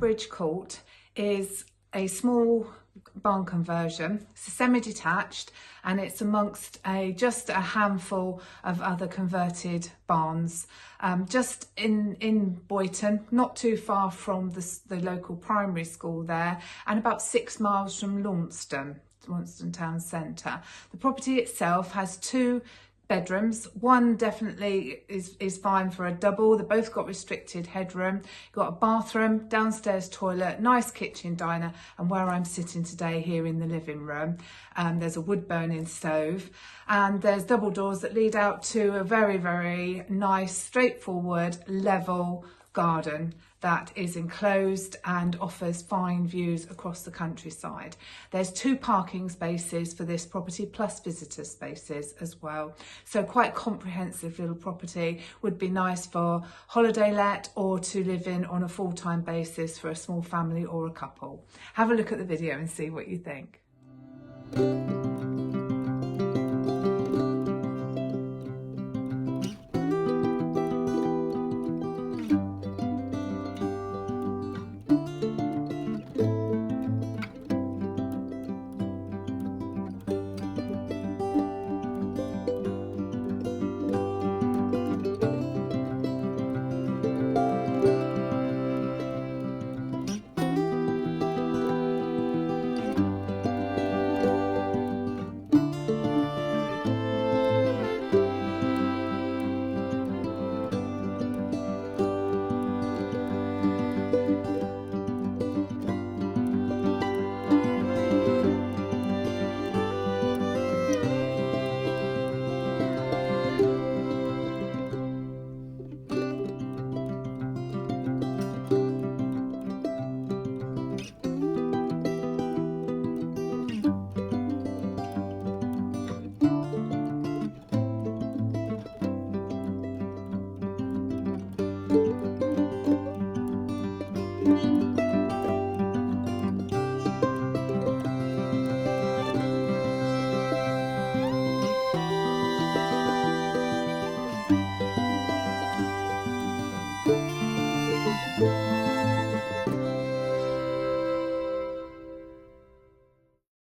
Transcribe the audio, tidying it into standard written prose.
Bridge Court is a small barn conversion. It's a semi-detached, and it's amongst just a handful of other converted barns just in Boyton, not too far from the local primary school there, and about 6 miles from Launceston town centre. The property itself has 2 bedrooms. One definitely is fine for a double. They've both got restricted headroom. You've got a bathroom, downstairs toilet, nice kitchen diner, and where I'm sitting today here in the living room, there's a wood burning stove, and there's double doors that lead out to a very, very nice, straightforward, level garden that is enclosed and offers fine views across the countryside. There's 2 parking spaces for this property, plus visitor spaces as well. So quite comprehensive little property. Would be nice for holiday let or to live in on a full-time basis for a small family or a couple. Have a look at the video and see what you think.